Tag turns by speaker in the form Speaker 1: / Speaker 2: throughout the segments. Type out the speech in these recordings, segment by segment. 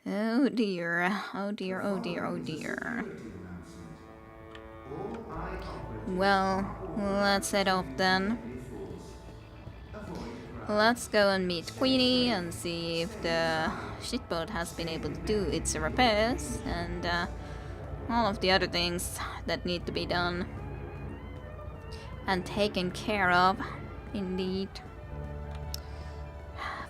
Speaker 1: Oh dear, oh dear, oh dear, oh dear. Well, let's head off then. Let's go and meet Queenie and see if the shipboat has been able to do its repairs and all of the other things that need to be done and taken care of. Indeed.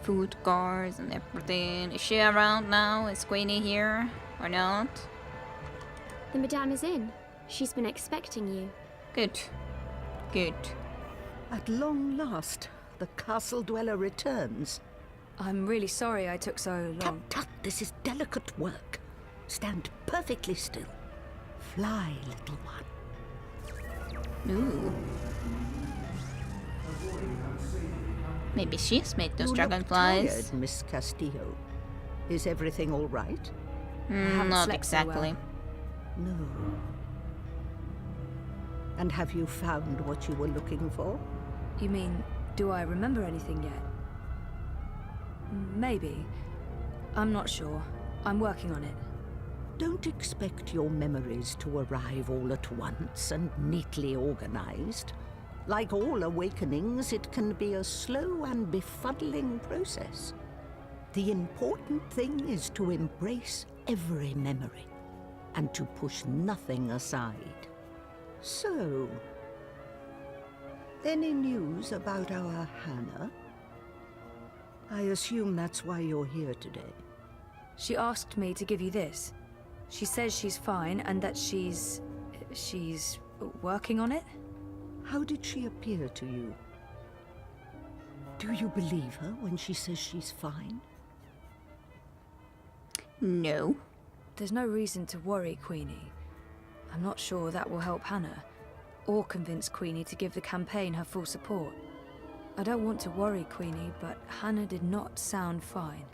Speaker 1: Food cars and everything. Is she around now? Is Queenie here or not?
Speaker 2: The Madame is in. She's been expecting you.
Speaker 1: Good. Good.
Speaker 3: At long last, the castle dweller returns.
Speaker 4: I'm really sorry I took so long.
Speaker 3: Tut, this is delicate work. Stand perfectly still. Fly, little one.
Speaker 1: Ooh. Maybe she's made those
Speaker 3: You
Speaker 1: dragonflies.
Speaker 3: look tired, Miss Castillo. Is everything all right?
Speaker 1: Not
Speaker 4: slept so
Speaker 1: exactly.
Speaker 4: well.
Speaker 3: No. And have you found what you were looking for?
Speaker 4: You mean, do I remember anything yet? Maybe. I'm not sure. I'm working on it.
Speaker 3: Don't expect your memories to arrive all at once and neatly organized. Like all awakenings, it can be a slow and befuddling process. The important thing is to embrace every memory and to push nothing aside. So, any news about our Hannah? I assume that's why you're here today.
Speaker 4: She asked me to give you this. She says she's fine and that she's working on it?
Speaker 3: How did she appear to you? Do you believe her when she says she's fine?
Speaker 1: No.
Speaker 4: There's no reason to worry, Queenie. I'm not sure that will help Hannah, or convince Queenie to give the campaign her full support. I don't want to worry Queenie, but Hannah did not sound fine.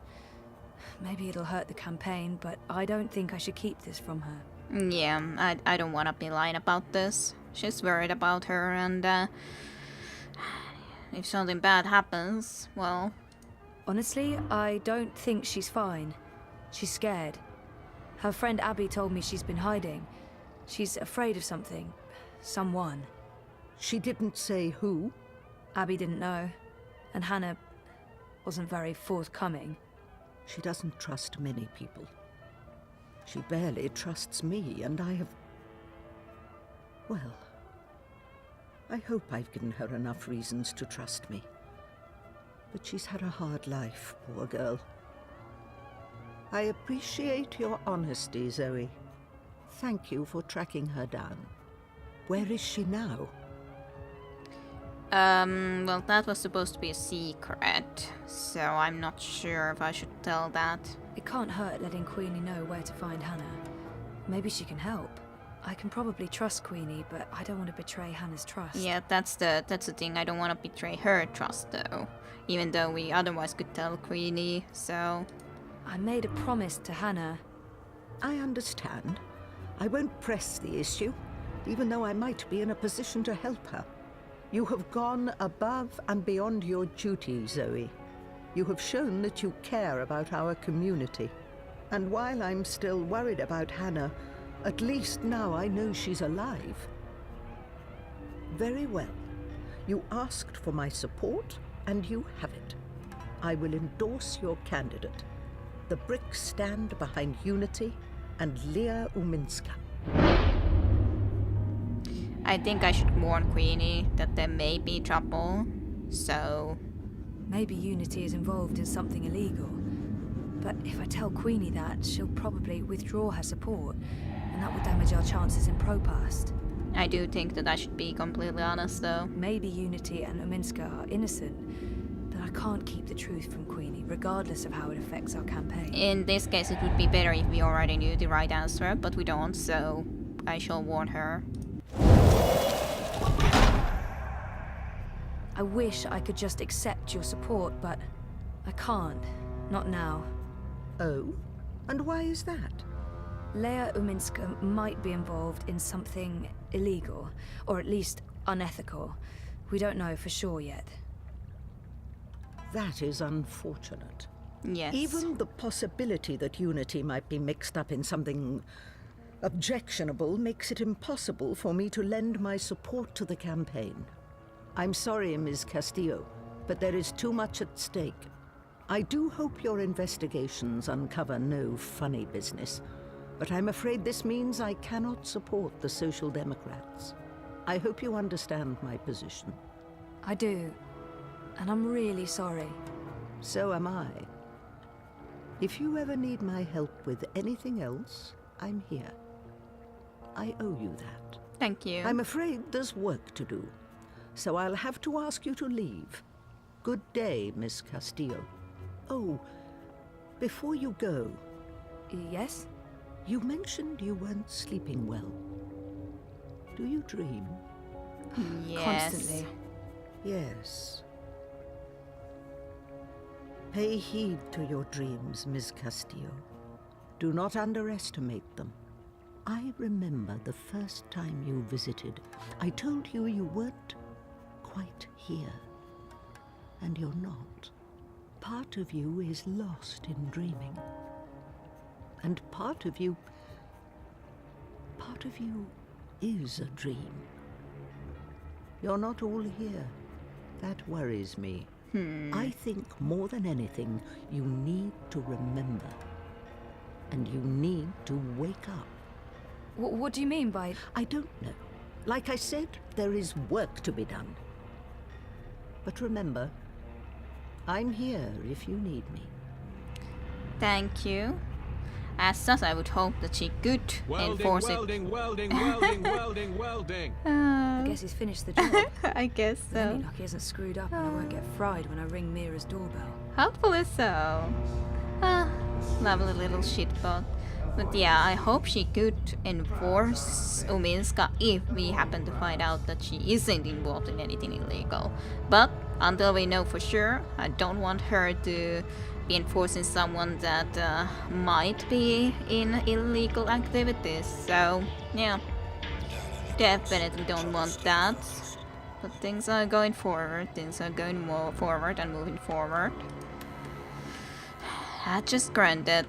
Speaker 4: Maybe it'll hurt the campaign, but I don't think I should keep this from her.
Speaker 1: Yeah, I don't want to be lying about this. She's worried about her, and if something bad happens, well...
Speaker 4: Honestly, I don't think she's fine. She's scared. Her friend Abby told me she's been hiding. She's afraid of something. Someone.
Speaker 3: She didn't say who?
Speaker 4: Abby didn't know. And Hannah wasn't very forthcoming.
Speaker 3: She doesn't trust many people. She barely trusts me, and I have... Well, I hope I've given her enough reasons to trust me. But she's had a hard life, poor girl. I appreciate your honesty, Zoe. Thank you for tracking her down. Where is she now?
Speaker 1: Well, that was supposed to be a secret, so I'm not sure if I should tell that.
Speaker 4: It can't hurt letting Queenie know where to find Hannah. Maybe she can help. I can probably trust Queenie, but I don't want to betray Hannah's trust.
Speaker 1: Yeah, that's the thing. I don't want to betray her trust, though. Even though we otherwise could tell Queenie, so...
Speaker 4: I made a promise to Hannah.
Speaker 3: I understand. I won't press the issue, even though I might be in a position to help her. You have gone above and beyond your duty, Zoe. You have shown that you care about our community. And while I'm still worried about Hannah, at least now I know she's alive. Very well. You asked for my support, and you have it. I will endorse your candidate. The bricks stand behind Unity and Leah Uminska.
Speaker 1: I think I should warn Queenie that there may be trouble, so...
Speaker 4: Maybe Unity is involved in something illegal. But if I tell Queenie that, she'll probably withdraw her support, and that will damage our chances in Propast.
Speaker 1: I do think that I should be completely honest, though.
Speaker 4: Maybe Unity and Uminska are innocent, but I can't keep the truth from Queenie, regardless of how it affects our campaign.
Speaker 1: In this case, it would be better if we already knew the right answer, but we don't, so I shall warn her.
Speaker 4: I wish I could just accept your support, but I can't. Not now.
Speaker 3: Oh? And why is that?
Speaker 4: Leah Uminska might be involved in something illegal, or at least unethical. We don't know for sure yet.
Speaker 3: That is unfortunate.
Speaker 1: Yes.
Speaker 3: Even the possibility that Unity might be mixed up in something objectionable makes it impossible for me to lend my support to the campaign. I'm sorry, Ms. Castillo, but there is too much at stake. I do hope your investigations uncover no funny business, but I'm afraid this means I cannot support the Social Democrats. I hope you understand my position.
Speaker 4: I do. And I'm really sorry.
Speaker 3: So am I. If you ever need my help with anything else, I'm here. I owe you that.
Speaker 1: Thank you.
Speaker 3: I'm afraid there's work to do, so I'll have to ask you to leave. Good day, Miss Castillo. Oh, before you go,
Speaker 4: Yes?
Speaker 3: you mentioned you weren't sleeping well. Do you dream?
Speaker 1: Yes.
Speaker 4: Constantly.
Speaker 3: Yes. Pay heed to your dreams, Miss Castillo. Do not underestimate them. I remember the first time you visited. I told you you weren't quite here. And you're not. Part of you is lost in dreaming. And part of you is a dream. You're not all here. That worries me. I think more than anything, you need to remember. And you need to wake up.
Speaker 4: What do you mean by...
Speaker 3: I don't know. Like I said, there is work to be done. But remember, I'm here if you need me.
Speaker 1: Thank you. As such, I would hope that she could enforce
Speaker 5: welding.
Speaker 4: I guess he's finished the job.
Speaker 1: it. I guess
Speaker 4: Really
Speaker 1: so.
Speaker 4: lucky he hasn't screwed up and I won't get fried when I ring Mira's doorbell.
Speaker 1: Hopefully so. Lovely little shitbot. But yeah, I hope she could enforce Uminska if we happen to find out that she isn't involved in anything illegal. But until we know for sure, I don't want her to be enforcing someone that might be in illegal activities. So yeah, definitely don't want that. But things are going forward. Things are going more forward and moving forward. I just granted.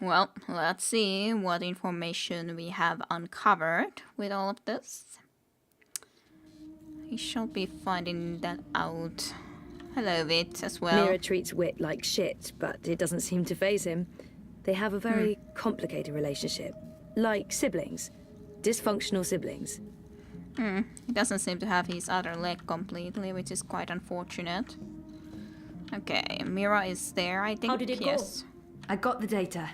Speaker 1: Well, let's see what information we have uncovered with all of this. We shall be finding that out. Hello, Wit, as well.
Speaker 4: Mira treats Wit like shit, but it doesn't seem to faze him. They have a very complicated relationship. Like siblings. Dysfunctional siblings.
Speaker 1: He doesn't seem to have his other leg completely, which is quite unfortunate. Okay, Mira is there, I think.
Speaker 6: How did it go?
Speaker 1: Yes.
Speaker 4: I got the data.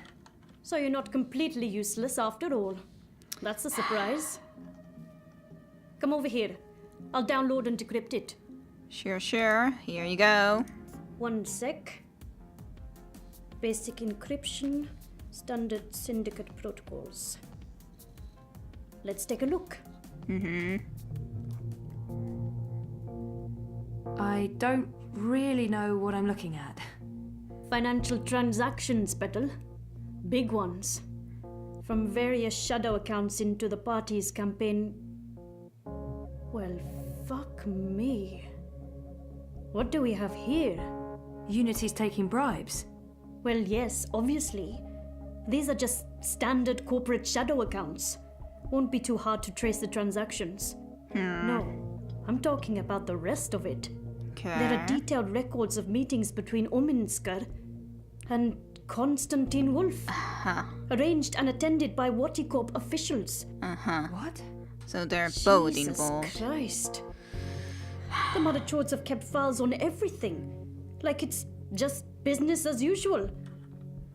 Speaker 6: So you're not completely useless after all. That's a surprise. Come over here. I'll download and decrypt it.
Speaker 1: Sure. Here you go.
Speaker 6: One sec. Basic encryption, standard syndicate protocols. Let's take a look.
Speaker 4: I don't really know what I'm looking at.
Speaker 6: Financial transactions, Petal. Big ones. From various shadow accounts into the party's campaign. Well, fuck me. What do we have here?
Speaker 4: Unity's taking bribes.
Speaker 6: Well, yes, obviously. These are just standard corporate shadow accounts. Won't be too hard to trace the transactions. No, I'm talking about the rest of it. There are detailed records of meetings between Ominsker and Konstantin Wolf. Arranged and attended by Waticorp officials.
Speaker 4: What?
Speaker 1: So they're both
Speaker 6: Jesus
Speaker 1: involved.
Speaker 6: Christ. The Mother Chords have kept files on everything. Like it's just business as usual.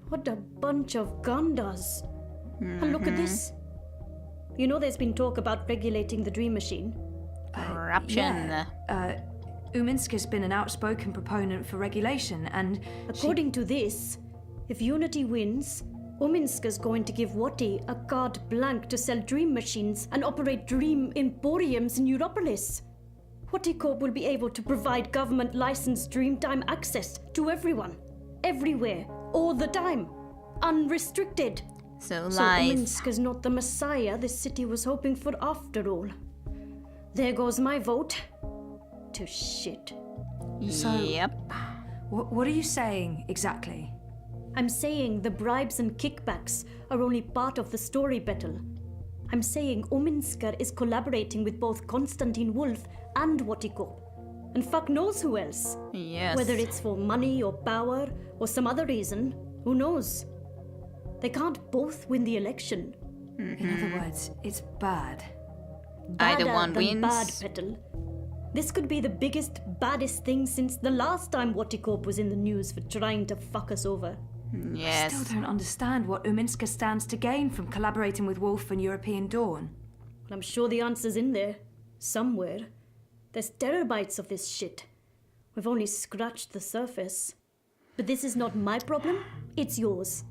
Speaker 6: What a bunch of gandas. And look at this. You know there's been talk about regulating the Dream Machine.
Speaker 1: Corruption.
Speaker 4: Uminska's been an outspoken proponent for regulation, and
Speaker 6: According to this, if Unity wins, Uminska's going to give Wati a carte blanche to sell dream machines and operate dream emporiums in Europolis. Waticorp will be able to provide government-licensed Dreamtime access to everyone, everywhere, all the time, unrestricted.
Speaker 1: So
Speaker 6: So
Speaker 1: lies.
Speaker 6: Uminska's not the messiah this city was hoping for after all. There goes my vote. To shit.
Speaker 4: So-
Speaker 1: Yep.
Speaker 4: What are you saying exactly?
Speaker 6: I'm saying the bribes and kickbacks are only part of the story, Betel. I'm saying Ominsker is collaborating with both Konstantin Wolf and Wotikop. And fuck knows who else.
Speaker 1: Yes.
Speaker 6: Whether it's for money or power or some other reason, who knows? They can't both win the election.
Speaker 4: In other words, it's bad.
Speaker 1: Either
Speaker 6: Badder
Speaker 1: one
Speaker 6: than
Speaker 1: wins.
Speaker 6: bad, Petal. This could be the biggest, baddest thing since the last time Wotikop was in the news for trying to fuck us over.
Speaker 1: Yes.
Speaker 4: I still don't understand what Uminska stands to gain from collaborating with Wolf and European Dawn.
Speaker 6: Well, I'm sure the answer's in there. Somewhere. There's terabytes of this shit. We've only scratched the surface. But this is not my problem, it's yours.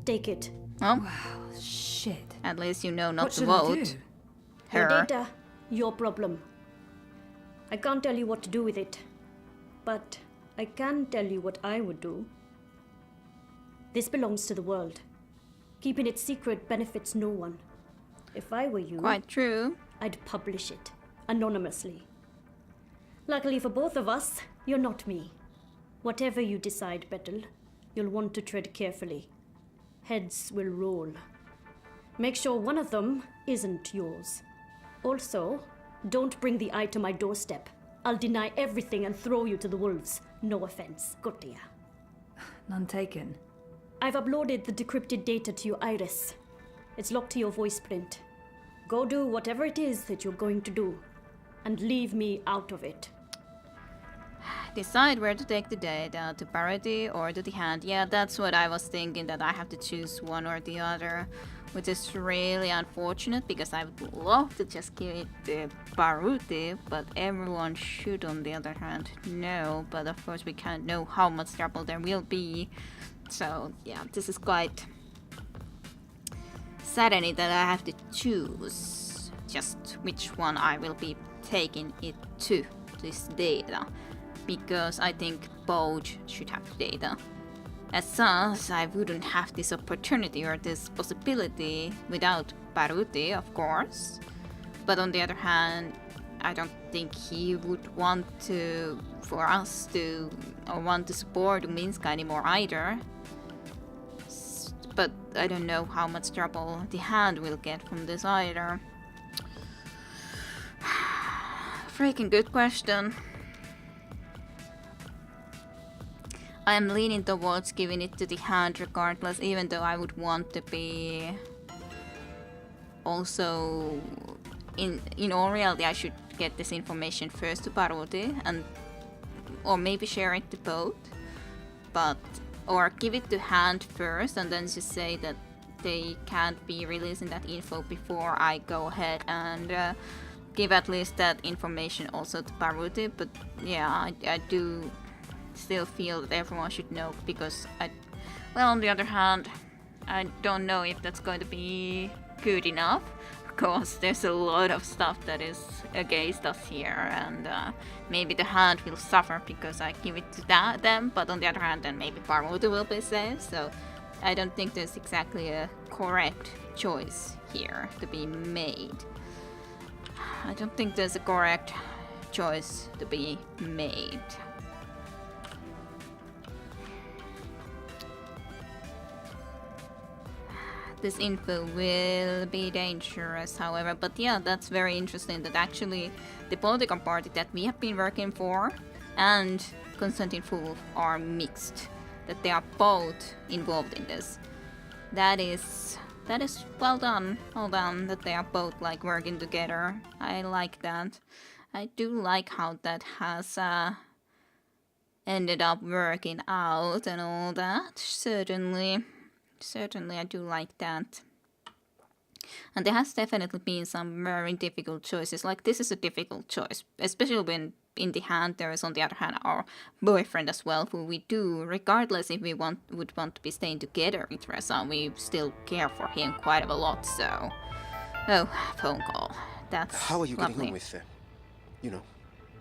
Speaker 6: Take it.
Speaker 1: Oh,
Speaker 4: Shit.
Speaker 1: at least you know not
Speaker 4: What
Speaker 1: to
Speaker 4: should I
Speaker 1: vote.
Speaker 4: do?
Speaker 6: Your
Speaker 1: Her.
Speaker 6: data, your problem. I can't tell you what to do with it. But I can tell you what I would do. This belongs to the world. Keeping it secret benefits no one. If I were you,
Speaker 1: Quite true.
Speaker 6: I'd publish it, anonymously. Luckily for both of us, you're not me. Whatever you decide, Betel, you'll want to tread carefully. Heads will roll. Make sure one of them isn't yours. Also, don't bring the eye to my doorstep. I'll deny everything and throw you to the wolves. No offense, Gotia.
Speaker 4: None taken.
Speaker 6: I've uploaded the decrypted data to your iris. It's locked to your voice print. Go do whatever it is that you're going to do. And leave me out of it.
Speaker 1: Decide where to take the data, to parody or to the hand. Yeah, that's what I was thinking, that I have to choose one or the other. Which is really unfortunate, because I would love to just give it to Baruti, but everyone should on the other hand know. But of course we can't know how much trouble there will be. So yeah, this is quite saddening that I have to choose just which one I will be taking it to, this data. Because I think both should have data. As such, I wouldn't have this opportunity or this possibility without Baruti, of course. But on the other hand, I don't think he would want to, for us to, or want to support Uminska anymore either. But I don't know how much trouble the hand will get from this either. Freaking good question. I am leaning towards giving it to the hand regardless, even though I would want to be also in all reality I should get this information first to Baruti and or maybe share it to both, but or give it to hand first and then just say that they can't be releasing that info before I go ahead and give at least that information also to Baruti. But yeah, I do still feel that everyone should know, because well, on the other hand, I don't know if that's going to be good enough, because there's a lot of stuff that is against us here, and maybe the hand will suffer because I give it to them, but on the other hand, then maybe Baruti will be safe. So I don't think there's exactly a correct choice here to be made. I don't think there's a correct choice to be made. This info will be dangerous, however, but yeah, that's very interesting that actually the political party that we have been working for and Konstantin Wolf are mixed, that they are both involved in this. That is well done, that they are both like working together. I like that. I do like how that has ended up working out and all that, certainly. Certainly, I do like that. And there has definitely been some very difficult choices. Like, this is a difficult choice, especially when in the hand there is on the other hand our boyfriend as well, who we do, regardless if we would want to be staying together with Reza, we still care for him quite a lot. So, oh, phone call. That's
Speaker 5: How are you
Speaker 1: lovely.
Speaker 5: getting on with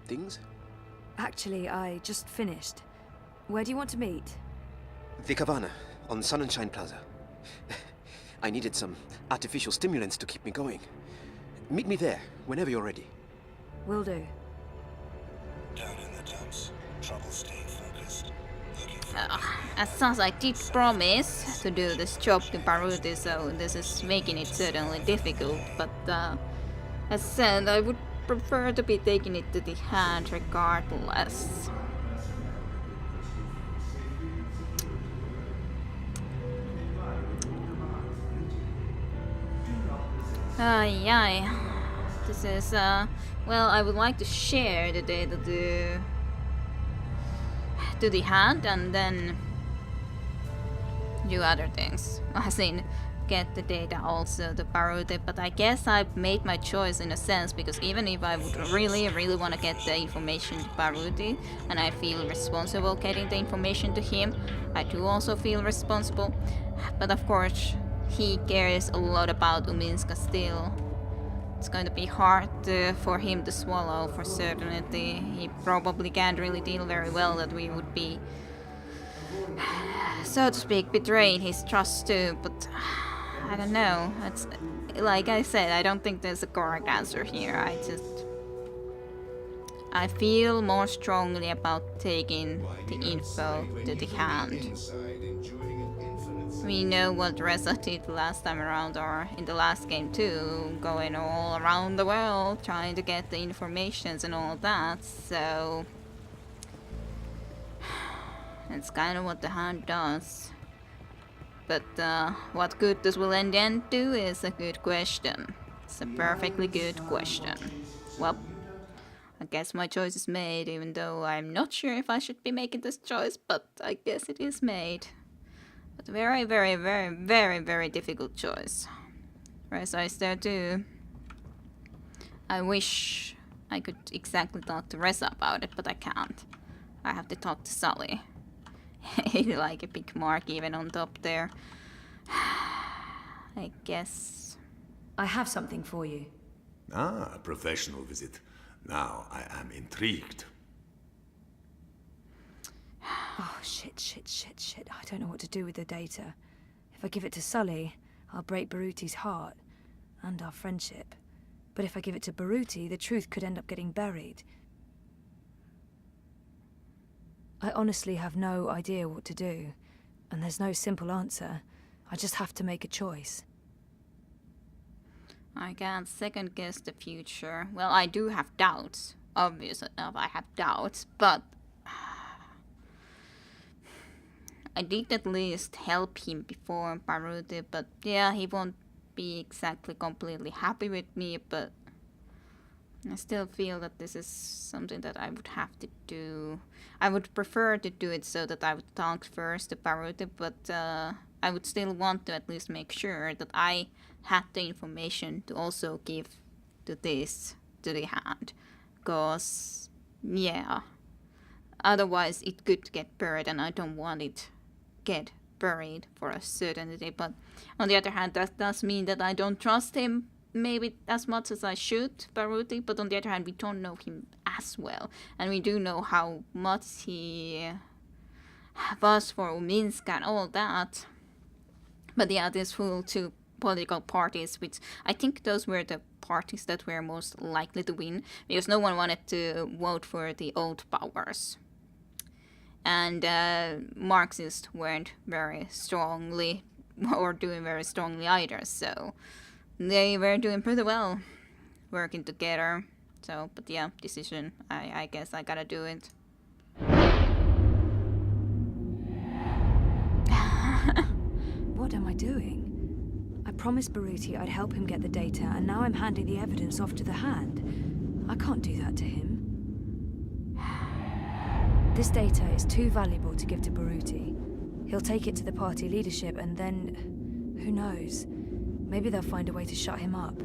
Speaker 5: things?
Speaker 4: Actually, I just finished. Where do you want to meet?
Speaker 5: The Cabana on Sun and Shine Plaza. I needed some artificial stimulants to keep me going. Meet me there whenever you're ready.
Speaker 4: Will do.
Speaker 7: Down in the dumps. Trouble staying focused.
Speaker 1: as such, I did promise to do this job to Baruti, so this is making it certainly difficult. But as said, I would prefer to be taking it to the hand regardless. Ay. This is, well, I would like to share the data to the hand and then do other things. As in, get the data also to Baruti, but I guess I've made my choice in a sense, because even if I would really want to get the information to Baruti, and I feel responsible getting the information to him, I do also feel responsible. But of course, he cares a lot about Uminska still. It's going to be hard for him to swallow for certainty. He probably can't really deal very well that we would be, so to speak, betraying his trust too, but I don't know. It's like I said, I don't think there's a correct answer here. I feel more strongly about taking the info to the hand. We know what Reza did last time around, or in the last game too, going all around the world trying to get the informations and all that, so it's kind of what the hand does. But what good this will in the end do is a good question. It's a perfectly good question. Well, I guess my choice is made, even though I'm not sure if I should be making this choice, but I guess it is made. But very difficult choice. Reza is there too. I wish I could exactly talk to Reza about it, but I can't. I have to talk to Sully. Like a big mark even on top there. I guess.
Speaker 4: I have something for you.
Speaker 7: Ah, a professional visit. Now I am intrigued.
Speaker 4: Oh, shit. I don't know what to do with the data. If I give it to Sully, I'll break Baruti's heart. And our friendship. But if I give it to Baruti, the truth could end up getting buried. I honestly have no idea what to do. And there's no simple answer. I just have to make a choice.
Speaker 1: I can't second guess the future. Well, I do have doubts. Obvious enough, I have doubts, but I did at least help him before Baruti, but yeah, he won't be exactly completely happy with me, but I still feel that this is something that I would have to do. I would prefer to do it so that I would talk first to Baruti, but I would still want to at least make sure that I had the information to also give to this, to the hand. Because, yeah, otherwise it could get buried and I don't want it get buried for a certainty. But on the other hand, that does mean that I don't trust him maybe as much as I should, Baruti. But on the other hand, we don't know him as well. And we do know how much he was for Uminska and all that. But yeah, there's full two political parties, which I think those were the parties that were most likely to win, because no one wanted to vote for the old powers. And Marxists weren't very strongly, or doing very strongly either, so they were doing pretty well, working together. So, but yeah, decision, I guess I gotta do it.
Speaker 4: What am I doing? I promised Baruti I'd help him get the data, and now I'm handing the evidence off to the hand. I can't do that to him. This data is too valuable to give to Baruti. He'll take it to the party leadership, and then, who knows? Maybe they'll find a way to shut him up.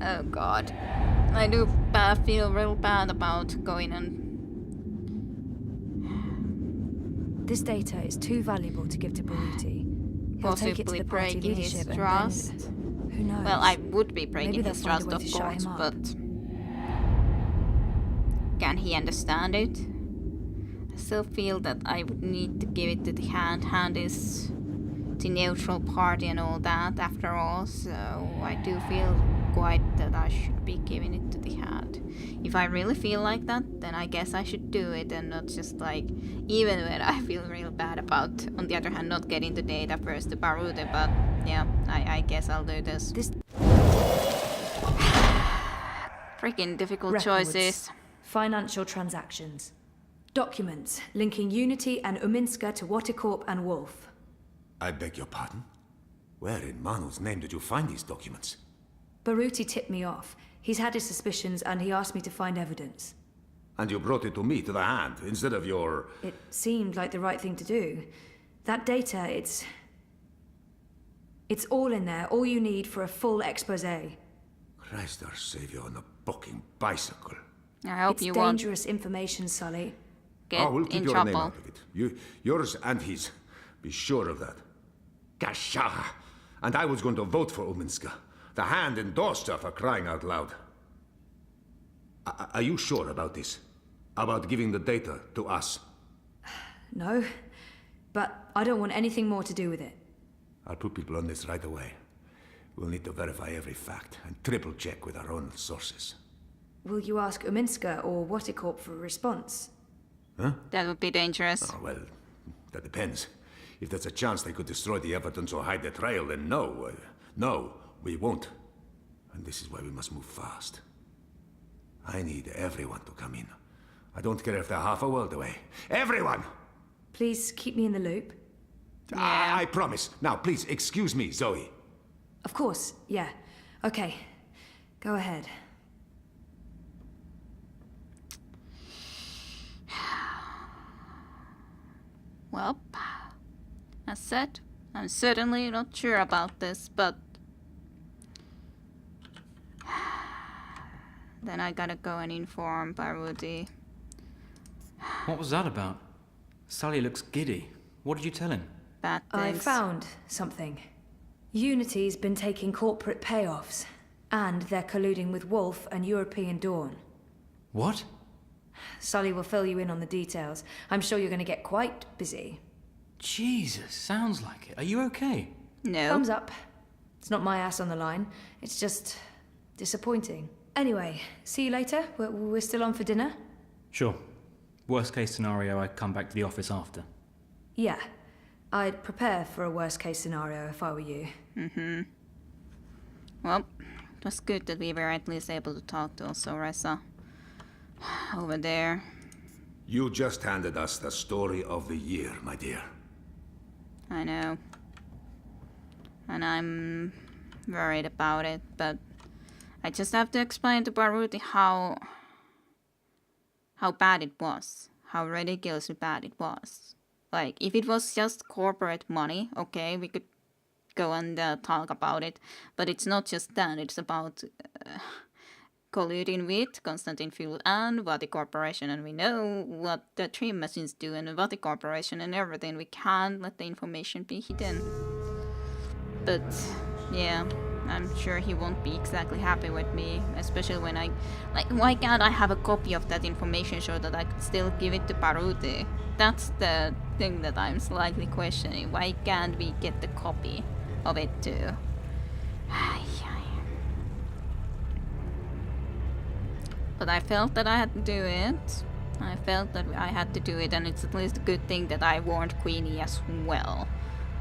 Speaker 1: Oh god. I do feel real bad about going on.
Speaker 4: This data is too valuable to give to Baruti. He'll take it to
Speaker 1: Possibly
Speaker 4: the party
Speaker 1: breaking his
Speaker 4: leadership,
Speaker 1: trust.
Speaker 4: and then, who knows?
Speaker 1: Well, I would be
Speaker 4: Maybe
Speaker 1: breaking
Speaker 4: they'll
Speaker 1: his
Speaker 4: find a
Speaker 1: trust,
Speaker 4: way
Speaker 1: of
Speaker 4: to shut
Speaker 1: course,
Speaker 4: him up.
Speaker 1: but can he understand it? I still feel that I would need to give it to the hand. Hand is the neutral party and all that, after all, so I do feel quite that I should be giving it to the hat. If I really feel like that, then I guess I should do it and not just like, even when I feel real bad about, on the other hand, not getting the data first to Baruti, but yeah, I guess I'll do this. Freaking difficult
Speaker 4: Records.
Speaker 1: choices.
Speaker 4: Financial transactions. Documents linking Unity and Uminska to Watercorp and Wolf.
Speaker 7: I beg your pardon? Where in Manu's name did you find these documents?
Speaker 4: Baruti tipped me off. He's had his suspicions and he asked me to find evidence.
Speaker 7: And you brought it to me, to the hand, instead of your...
Speaker 4: It seemed like the right thing to do. That data, it's all in there, all you need for a full exposé.
Speaker 7: Christ our Savior on a bucking bicycle.
Speaker 1: I hope
Speaker 4: It's
Speaker 1: you won't
Speaker 4: dangerous information, Sully.
Speaker 1: get
Speaker 7: We'll keep
Speaker 1: in
Speaker 7: your name
Speaker 1: trouble.
Speaker 7: out of it. Yours and his. Be sure of that. Gasha! And I was going to vote for Uminska. The hand endorsed her, for crying out loud. Are you sure about this? About giving the data to us?
Speaker 4: No, but I don't want anything more to do with it.
Speaker 7: I'll put people on this right away. We'll need to verify every fact and triple check with our own sources.
Speaker 4: Will you ask Uminska or Watercorp for a response?
Speaker 1: That would be dangerous.
Speaker 7: Oh, well, that depends. If there's a chance they could destroy the evidence or hide the trail, then no. No, we won't. And this is why we must move fast. I need everyone to come in. I don't care if they're half a world away. Everyone!
Speaker 4: Please keep me in the loop.
Speaker 7: I promise. Now, please, excuse me, Zoe.
Speaker 4: Of course, yeah. Okay, go ahead.
Speaker 1: Well, as said, I'm certainly not sure about this, but then I gotta go and inform Baruti.
Speaker 8: What was that about? Sully looks giddy. What did you tell him?
Speaker 1: Bad
Speaker 4: I
Speaker 1: things.
Speaker 4: found something. Unity's been taking corporate payoffs, and they're colluding with Wolf and European Dawn.
Speaker 8: What?
Speaker 4: Sully will fill you in on the details. I'm sure you're going to get quite busy.
Speaker 8: Jesus, sounds like it. Are you okay?
Speaker 1: No.
Speaker 4: Thumbs up. It's not my ass on the line. It's just disappointing. Anyway, see you later. We're still on for dinner?
Speaker 8: Sure. Worst case scenario, I come back to the office after.
Speaker 4: Yeah. I'd prepare for a worst case scenario if I were you.
Speaker 1: Well, it was good that we were at least able to talk to also Reza over there.
Speaker 7: You just handed us the story of the year, my dear.
Speaker 1: I know. And I'm worried about it, but I just have to explain to Baruti how bad it was. How ridiculously bad it was. Like, if it was just corporate money, okay, we could go and talk about it. But it's not just that, it's about colluding with Constantin Fuel and Vati Corporation. And we know what the Dream Machines do and Vati Corporation and everything. We can't let the information be hidden. But, yeah, I'm sure he won't be exactly happy with me. Especially when why can't I have a copy of that information so that I could still give it to Baruti? That's the thing that I'm slightly questioning. Why can't we get the copy of it too? But I felt that I had to do it. I felt that I had to do it, and it's at least a good thing that I warned Queenie as well.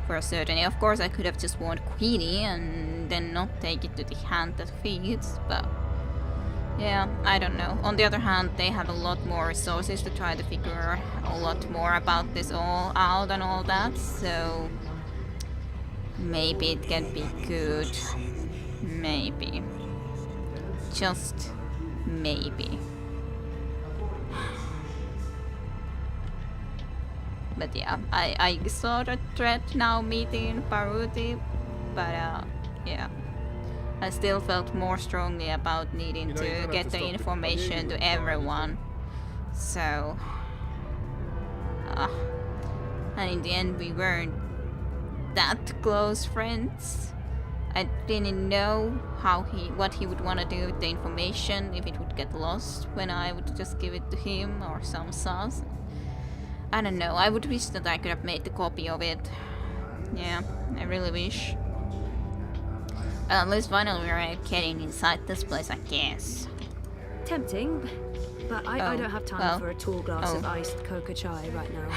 Speaker 1: For certainty. Of course, I could have just warned Queenie and then not take it to the hand that feeds, but yeah, I don't know. On the other hand, they have a lot more resources to try to figure a lot more about this all out and all that, so maybe it can be good. Maybe. Just maybe. But yeah, I sort of dread now meeting Baruti, but yeah. I still felt more strongly about needing to get the information to everyone. So, and in the end we weren't that close friends. I didn't know what he would want to do with the information, if it would get lost when I would just give it to him or some sauce. I don't know, I would wish that I could have made the copy of it. Yeah, I really wish. At least finally we're getting inside this place, I guess.
Speaker 4: Tempting, but I don't have time for a tall glass of iced coca chai right now.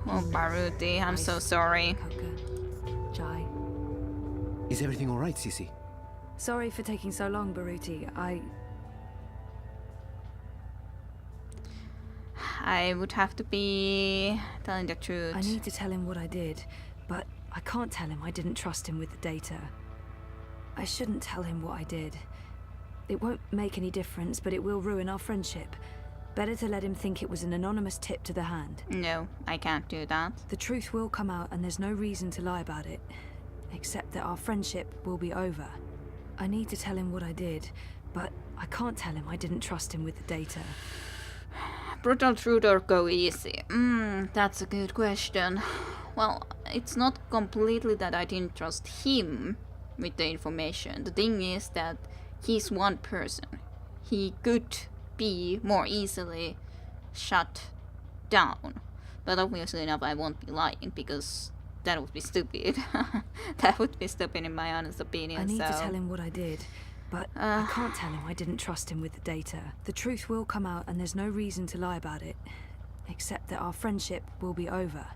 Speaker 1: Oh, Baruti, I'm so sorry.
Speaker 4: Coca chai.
Speaker 5: Is everything all right, Sisi?
Speaker 4: Sorry for taking so long, Baruti.
Speaker 1: I would have to be telling the truth.
Speaker 4: I need to tell him what I did, but I can't tell him I didn't trust him with the data. I shouldn't tell him what I did. It won't make any difference, but it will ruin our friendship. Better to let him think it was an anonymous tip to the hand.
Speaker 1: No, I can't do that.
Speaker 4: The truth will come out and there's no reason to lie about it. Except that our friendship will be over. I need to tell him what I did, but I can't tell him I didn't trust him with the data.
Speaker 1: Brutal truth or go easy? That's a good question. Well, it's not completely that I didn't trust him with the information. The thing is that he's one person. He could be more easily shut down. But obviously enough, I won't be lying because that would be stupid. That would be stupid in my honest opinion.
Speaker 4: I need to tell him what I did, but I can't tell him I didn't trust him with the data. The truth will come out and there's no reason to lie about it. Except that our friendship will be over.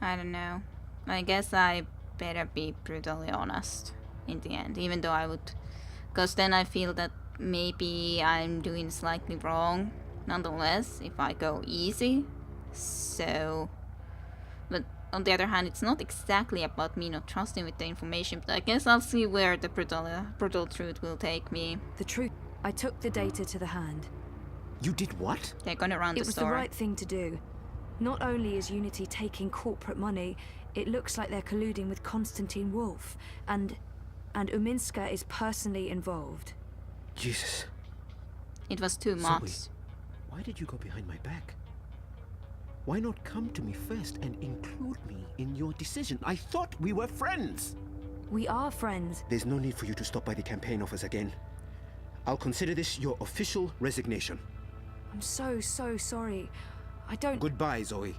Speaker 1: I don't know. I guess I better be brutally honest in the end, even though I would, because then I feel that maybe I'm doing slightly wrong nonetheless if I go easy. So, but on the other hand, it's not exactly about me not trusting with the information, but I guess I'll see where the brutal truth will take me.
Speaker 4: The truth, I took the data to the hand.
Speaker 5: You did what?
Speaker 1: They're gonna run the
Speaker 4: It was
Speaker 1: store.
Speaker 4: the right thing to do. Not only is Unity taking corporate money, it looks like they're colluding with Konstantin Wolf, and Uminska is personally involved.
Speaker 5: Jesus.
Speaker 1: It was too much.
Speaker 5: Zoe, why did you go behind my back? Why not come to me first and include me in your decision? I thought we were friends.
Speaker 4: We are friends.
Speaker 5: There's no need for you to stop by the campaign office again. I'll consider this your official resignation.
Speaker 4: I'm so sorry. I don't...
Speaker 5: Goodbye, Zoe.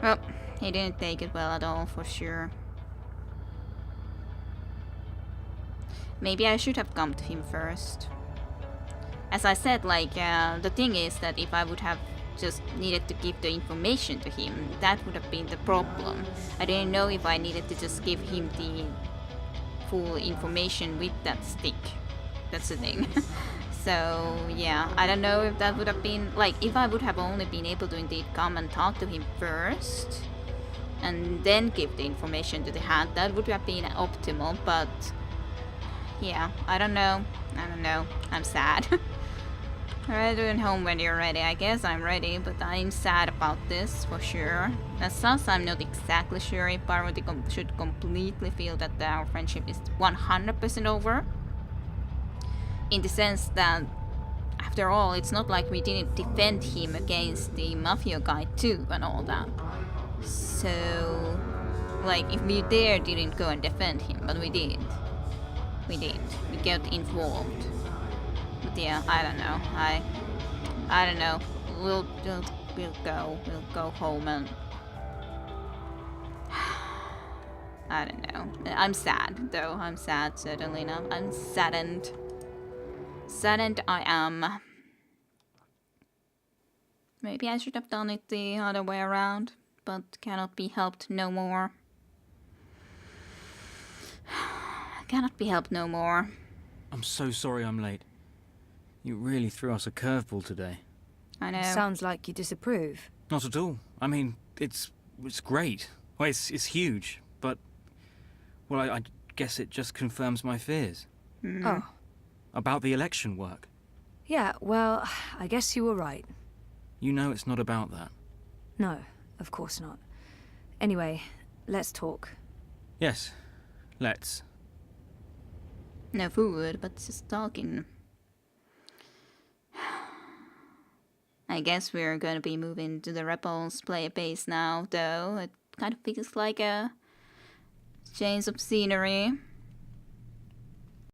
Speaker 1: Well, he didn't take it well at all, for sure. Maybe I should have come to him first. As I said, like, the thing is that if I would have just needed to give the information to him, that would have been the problem. I didn't know if I needed to just give him the full information with that stick. That's the thing. So, yeah, I don't know if that would have been, like, if I would have only been able to indeed come and talk to him first, and then give the information to the hand, that would have been optimal, but, yeah, I don't know, I'm sad. Return home when you're ready. I guess I'm ready, but I'm sad about this, for sure. As such, I'm not exactly sure if Parvati should completely feel that our friendship is 100% over. In the sense that, after all, it's not like we didn't defend him against the mafia guy too and all that. So, like, if we didn't go and defend him, but we did. We got involved. But yeah, I don't know. I don't know. We'll go home and I don't know. I'm sad though. I'm sad, certainly enough. I'm saddened. Saddened I am. Maybe I should have done it the other way around, but cannot be helped no more. Cannot be helped no more.
Speaker 8: I'm so sorry I'm late. You really threw us a curveball today.
Speaker 1: I know.
Speaker 4: Sounds like you disapprove.
Speaker 8: Not at all. I mean, it's great. Well, it's huge, but... Well, I guess it just confirms my fears.
Speaker 4: Oh.
Speaker 8: About the election work.
Speaker 4: Yeah, well, I guess you were right.
Speaker 8: You know it's not about that.
Speaker 4: No, of course not. Anyway, let's talk.
Speaker 8: Yes, let's.
Speaker 1: No food, but just talking. I guess we're gonna be moving to the Rebels player base now, though. It kind of feels like a change of scenery.